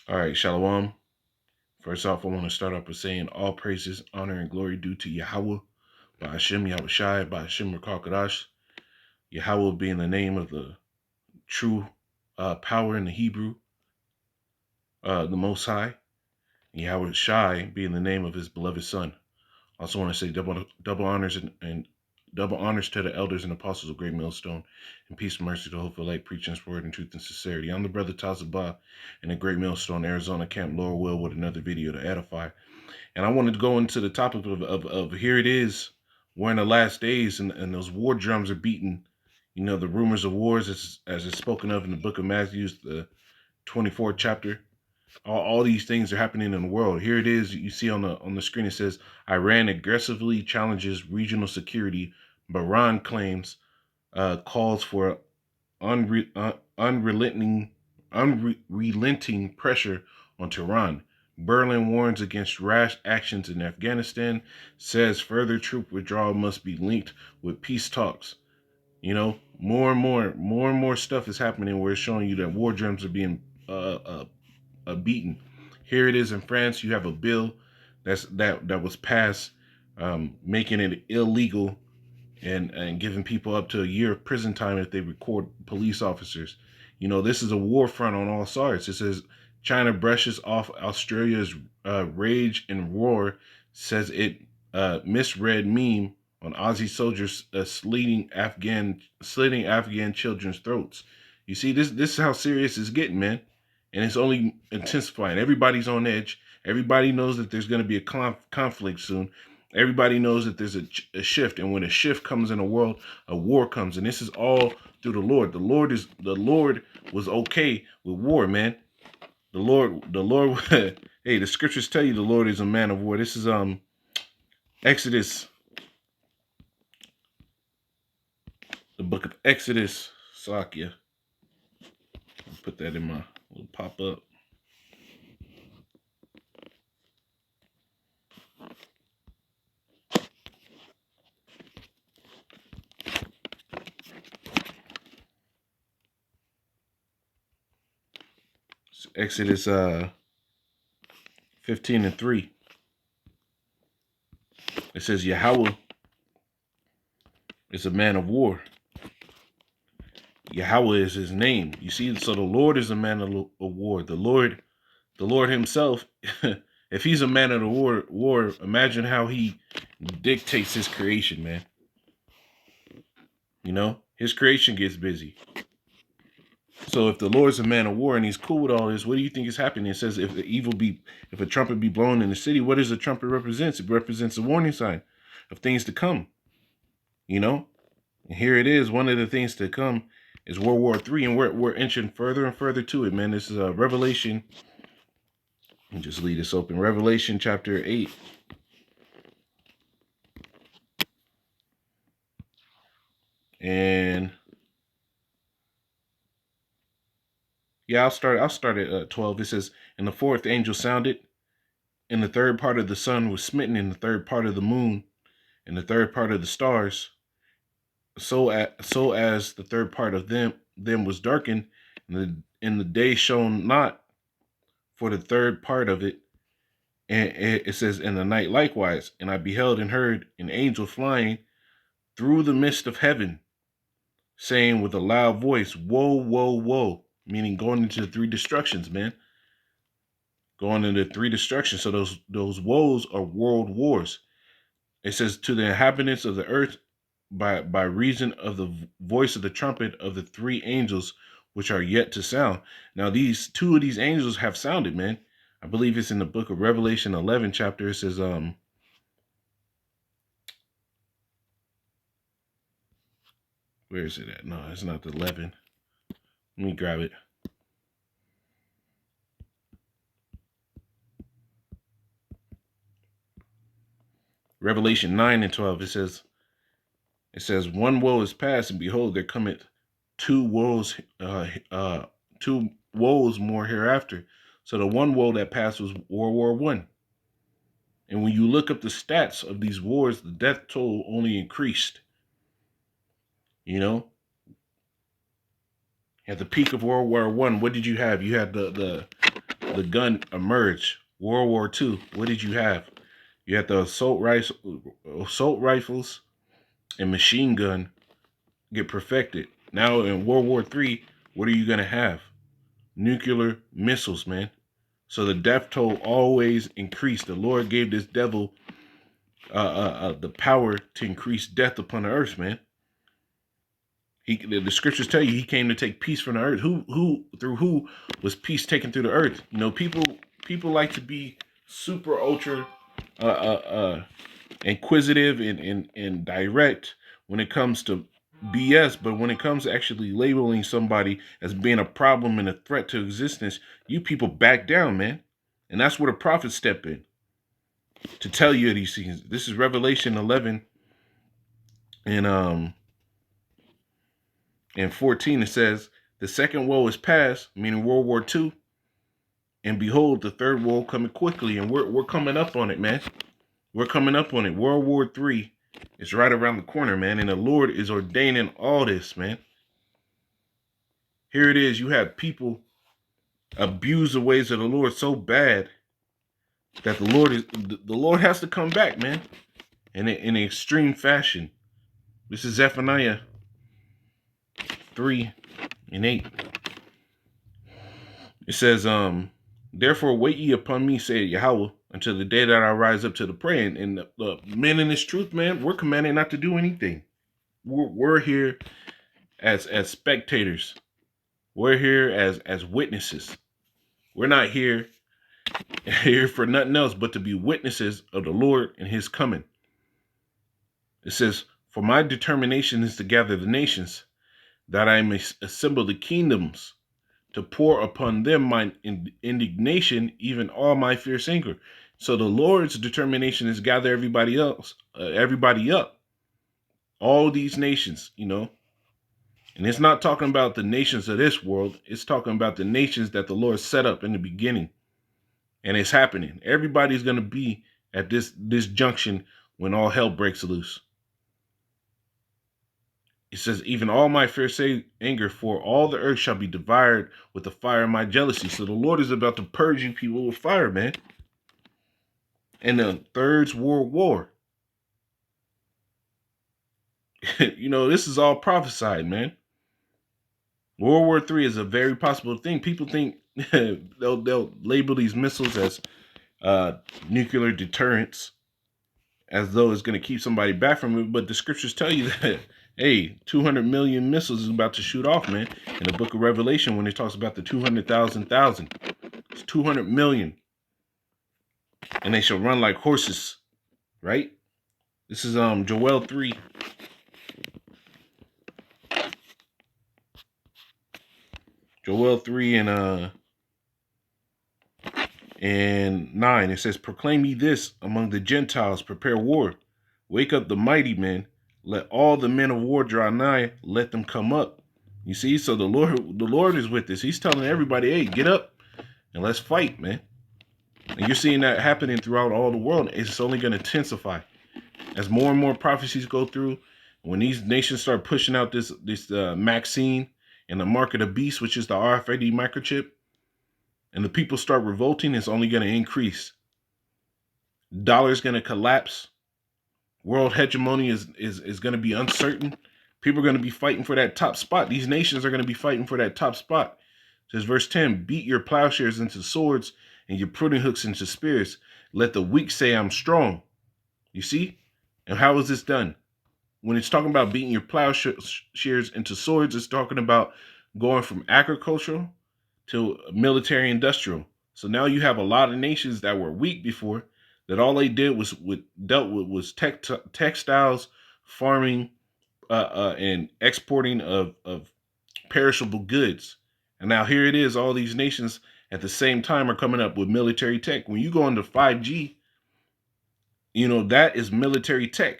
All right, Shalom. First off, I want to start off with saying all praises, honor, and glory due to Yahweh, by Hashem Yahushai, by Hashem Rakakadash. Yahweh being the name of the true power in the Hebrew, the Most High. Yahweh Shai being the name of his beloved Son. Also want to say double honors and double honors to the elders and apostles of Great Millstone, and peace and mercy to Hopeful Light, preaching His word in truth and sincerity. I'm the brother Tazabah in the Great Millstone, Arizona Camp Lower Will, with another video to edify. And I wanted to go into the topic of here it is. We're in the last days, and those war drums are beating. You know, the rumors of wars, as it's spoken of in the book of Matthew, the 24th chapter. All these things are happening in the world. Here it is. You see on the screen, it says, Iran aggressively challenges regional security. Bahrain claims calls for unrelenting pressure on Tehran. Berlin warns against rash actions in Afghanistan, says further troop withdrawal must be linked with peace talks. You know, more and more stuff is happening where it's showing you that war drums are being beaten. Here it is in France. You have a bill that was passed, making it illegal and giving people up to a year of prison time if they record police officers. You know, this is a war front on all sides. It says China brushes off Australia's rage and roar, says it misread meme on Aussie soldiers slitting Afghan children's throats. You see, this is how serious it's getting, man, and it's only intensifying. Everybody's on edge. Everybody knows that there's going to be a conflict soon. Everybody knows that there's a shift, and when a shift comes in the world, a war comes, and this is all through the Lord. The Lord was okay with war, man. The Lord. Hey, the scriptures tell you the Lord is a man of war. This is Exodus, the book of Exodus. Sakya. I'll put that in my little pop up. Exodus 15:3. It says Yahweh is a man of war. Yahweh is his name. You see, so the Lord is a man of war. The Lord himself, if he's a man of the war, imagine how he dictates his creation, man. You know, his creation gets busy. So if the Lord's a man of war and he's cool with all this, what do you think is happening? It says if a trumpet be blown in the city, what does the trumpet represent? It represents a warning sign of things to come. You know, and here it is. One of the things to come is World War III, and we're inching further and further to it, man. This is Revelation. I'll just leave this open. Revelation chapter 8. And yeah, I'll start at 12. It says, and the fourth angel sounded, and the third part of the sun was smitten, and the third part of the moon, and the third part of the stars, so as the third part of them was darkened, and the day shone not for the third part of it. And it says, in the night likewise, and I beheld and heard an angel flying through the midst of heaven, saying with a loud voice, woe, woe, woe, meaning going into the three destructions, man. Going into three destructions. So those woes are world wars. It says, to the inhabitants of the earth, by reason of the voice of the trumpet of the three angels which are yet to sound. Now these two of these angels have sounded, man. I believe it's in the book of Revelation 11 chapter. It says, where is it at? No, it's not the 11. Let me grab it. Revelation 9 and 12. It says, one woe is past, and behold, there cometh two woes more hereafter. So the one woe that passed was World War I. And when you look up the stats of these wars, the death toll only increased. You know, at the peak of World War I, what did you have? You had the the gun emerged. World War II. What did you have? You had the assault rifles and machine gun get perfected. Now in World War III, what are you gonna have? Nuclear missiles, man. So the death toll always increased. The Lord gave this devil the power to increase death upon the earth, man. The scriptures tell you he came to take peace from the earth. Who was peace taken through the earth? You know, people like to be super ultra uh, inquisitive and direct when it comes to BS, but when it comes to actually labeling somebody as being a problem and a threat to existence, you people back down, man. And that's where the prophets step in to tell you these things. This is Revelation 11 and 14. It says, the second woe is past, meaning World War II, and behold, the third woe coming quickly. And we're coming up on it, man. We're coming up on it. World War III is right around the corner, man. And the Lord is ordaining all this, man. Here it is. You have people abuse the ways of the Lord so bad that the Lord has to come back, man, in an extreme fashion. This is Zephaniah 3:8. It says, therefore wait ye upon me, saith Yahweh, until the day that I rise up to the prey. And the men in this truth, man, we're commanded not to do anything. We're here as spectators. We're here as witnesses. We're not here for nothing else but to be witnesses of the Lord and his coming. It says, for my determination is to gather the nations, that I may assemble the kingdoms, to pour upon them my indignation, even all my fierce anger. So the Lord's determination is gather everybody up, all these nations, you know. And it's not talking about the nations of this world. It's talking about the nations that the Lord set up in the beginning. And it's happening. Everybody's going to be at this junction when all hell breaks loose. It says, even all my fierce anger, for all the earth shall be devoured with the fire of my jealousy. So the Lord is about to purge you people with fire, man. And the Third World War. You know, this is all prophesied, man. World War III is a very possible thing. People think they'll label these missiles as nuclear deterrents, as though it's going to keep somebody back from it. But the scriptures tell you that, hey, 200 million missiles is about to shoot off, man. In the book of Revelation, when it talks about the 200,000, it's 200 million. And they shall run like horses, right? This is Joel 3. Joel 3 and 9. It says, proclaim ye this among the Gentiles, prepare war. Wake up the mighty men. Let all the men of war draw nigh. Let them come up. You see, so the Lord is with us. He's telling everybody, hey, get up and let's fight, man. And you're seeing that happening throughout all the world. It's only going to intensify as more and more prophecies go through. When these nations start pushing out this vaccine and the mark of the beast, which is the RFID microchip, and the people start revolting, it's only going to increase. Dollar's going to collapse. World hegemony is going to be uncertain. People are going to be fighting for that top spot. These nations are going to be fighting for that top spot. It says verse 10, beat your plowshares into swords and your pruning hooks into spears. Let the weak say I'm strong. You see? And how is this done? When it's talking about beating your plowshares into swords, it's talking about going from agricultural to military industrial. So now you have a lot of nations that were weak before, that all they did was dealt with textiles, farming, and exporting of perishable goods. And now here it is, all these nations at the same time are coming up with military tech. When you go into 5G, you know, that is military tech.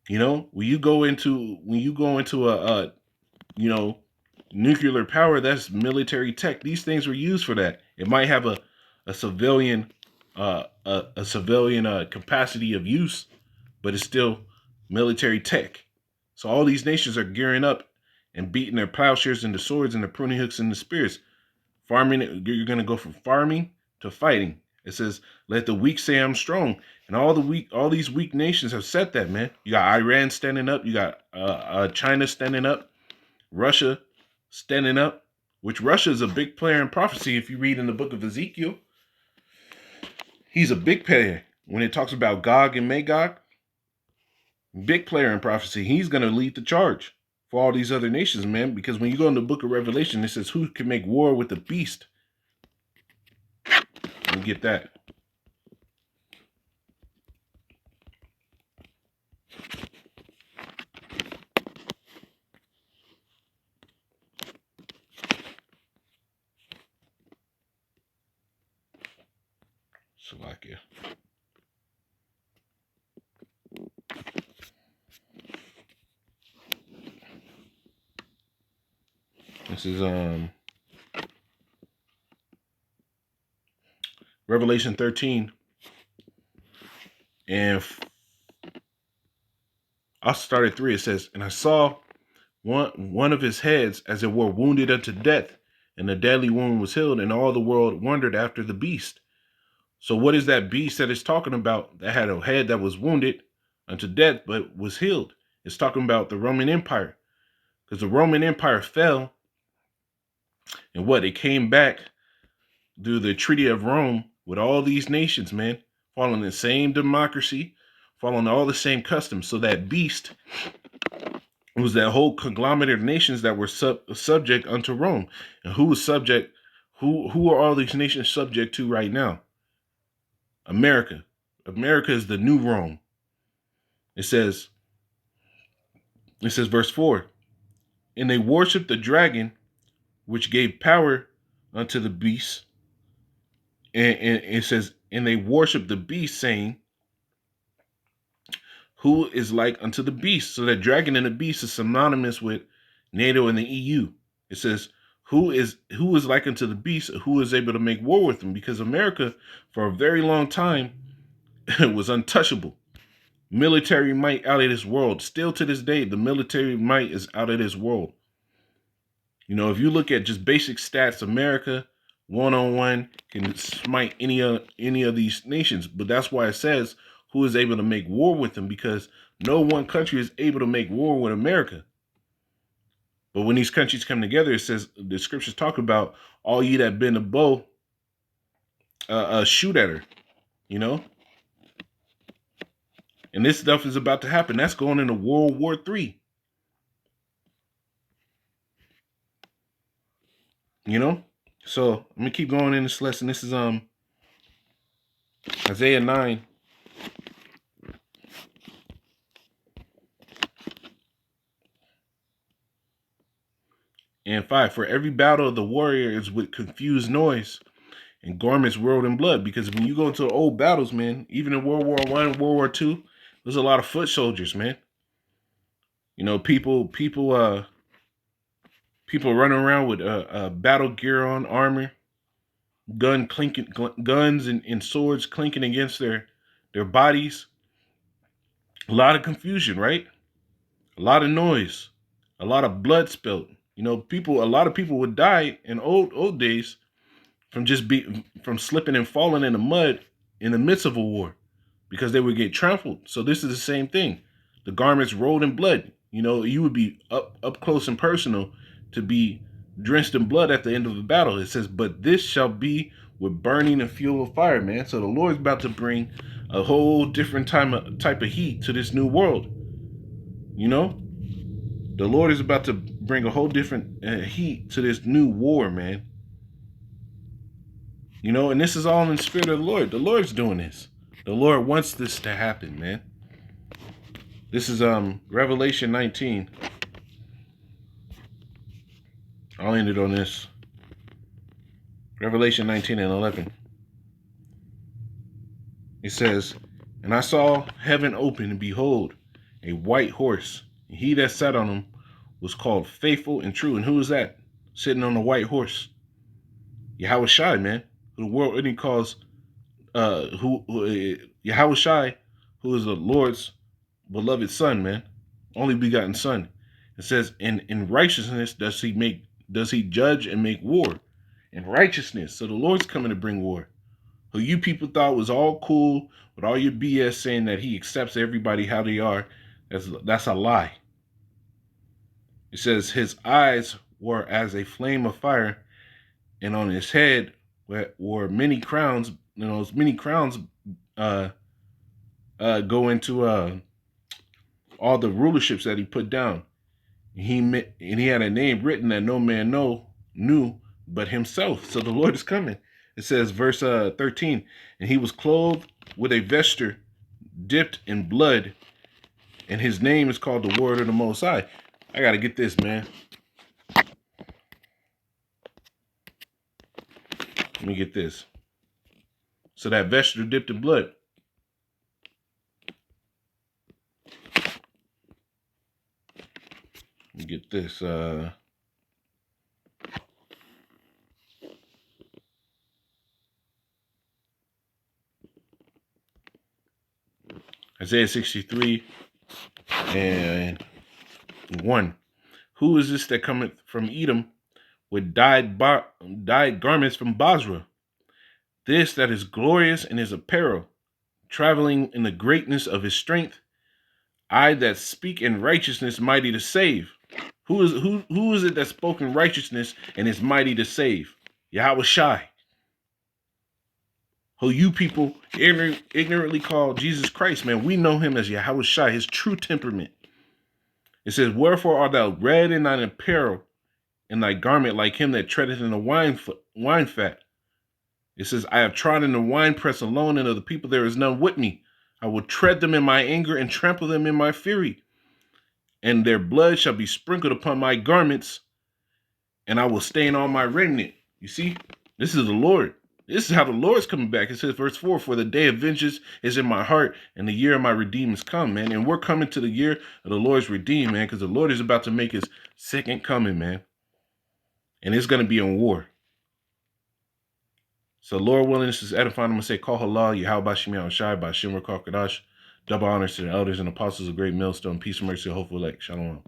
You know, when you go into a you know, nuclear power, that's military tech. These things were used for that. It might have a civilian capacity of use, but it's still military tech. So all these nations are gearing up and beating their plowshares into swords and their pruning hooks into spears Farming, you're going to go from farming to fighting. It says, let the weak say I'm strong. And all these weak nations have said that, man. You got Iran standing up. You got China standing up. Russia standing up, which Russia is a big player in prophecy. If you read in the book of Ezekiel, he's a big player. When it talks about Gog and Magog, big player in prophecy. He's going to lead the charge for all these other nations, man. Because when you go in the book of Revelation, it says, who can make war with the beast? You get that. Slovakia. This is Revelation 13. And I'll start at 3. It says, and I saw one of his heads as it were wounded unto death, and the deadly wound was healed, and all the world wondered after the beast. So what is that beast that it's talking about that had a head that was wounded unto death but was healed? It's talking about the Roman Empire. Because the Roman Empire fell, and what? It came back through the Treaty of Rome with all these nations, man, following the same democracy, following all the same customs. So that beast was that whole conglomerate of nations that were subject unto Rome. And who was subject? Who are all these nations subject to right now? America. America is the new Rome. It says, verse 4, and they worshiped the dragon, which gave power unto the beast. And it says, and they worshiped the beast, saying, who is like unto the beast? So that dragon and the beast is synonymous with NATO and the EU. It says, who is like unto the beast, who is able to make war with them? Because America, for a very long time, was untouchable. Military might out of this world. Still to this day, the military might is out of this world. You know, if you look at just basic stats, America one-on-one can smite any of these nations. But that's why it says who is able to make war with them, because no one country is able to make war with America. But when these countries come together, it says, the scriptures talk about all ye that bend a bow, shoot at her, you know? And this stuff is about to happen. That's going into World War III. You know? So I'm going to keep going in this lesson. This is Isaiah 9. And 5, for every battle of the warrior is with confused noise and garments rolled in blood. Because when you go into old battles, man, even in World War I, World War II, there's a lot of foot soldiers, man. You know, people running around with battle gear on, armor, guns and swords clinking against their bodies. A lot of confusion, right? A lot of noise, a lot of blood spilled. You know, a lot of people would die in old days from from slipping and falling in the mud in the midst of a war, because they would get trampled. So this is the same thing. The garments rolled in blood. You know, you would be up close and personal to be drenched in blood at the end of the battle. It says, but this shall be with burning and fuel of fire, man. So the Lord's about to bring a whole different type of heat to this new world. You know, the Lord is about to bring a whole different heat to this new war, man. You know, and this is all in the spirit of the Lord. The Lord's doing this. The Lord wants this to happen, man. This is Revelation 19. I'll end it on this. Revelation 19 and 11. It says, and I saw heaven open, and behold, a white horse. And he that sat on him was called Faithful and True. And who is that sitting on the white horse? Yahweh Shai, man. The world, and he calls Yahweh Shai, who is the Lord's beloved son, man, only begotten son. It says, in righteousness does he judge and make war, and righteousness. So the Lord's coming to bring war. Who you people thought was all cool with all your BS saying that he accepts everybody how they are, that's a lie. It says his eyes were as a flame of fire, and on his head were many crowns. You know, those many crowns uh, go into all the rulerships that he put down. And he had a name written that no man knew but himself. So the Lord is coming. It says, verse 13, and he was clothed with a vesture dipped in blood, and his name is called the Word of the Most High. I gotta get this, man. Let me get this. So that vesture dipped in blood. Let me get this. Isaiah 63 and 1. Who is this that cometh from Edom with dyed garments from Basra? This that is glorious in his apparel, traveling in the greatness of his strength. I that speak in righteousness, mighty to save. Who is it that spoke in righteousness and is mighty to save? Yahweh Shai. Who you people ignorantly call Jesus Christ, man. We know him as Yahweh Shai, his true temperament. It says, wherefore art thou red in thine apparel, and thy garment like him that treadeth in the wine fat? It says, I have trodden the winepress alone, and of the people there is none with me. I will tread them in my anger and trample them in my fury. And their blood shall be sprinkled upon my garments, and I will stain all my raiment. You see, this is the Lord. This is how the Lord's coming back. It says, verse 4, for the day of vengeance is in my heart, and the year of my redeem is come, man. And we're coming to the year of the Lord's redeem, man, because the Lord is about to make his second coming, man. And it's going to be in war. So, Lord willing, this is edifying. I'm going to say, call halal, Yahweh Shemi Shai, by Shimmer Kakadash. Double honors to the elders and apostles of Great Millstone. Peace and mercy, hopeful elect. Shalom.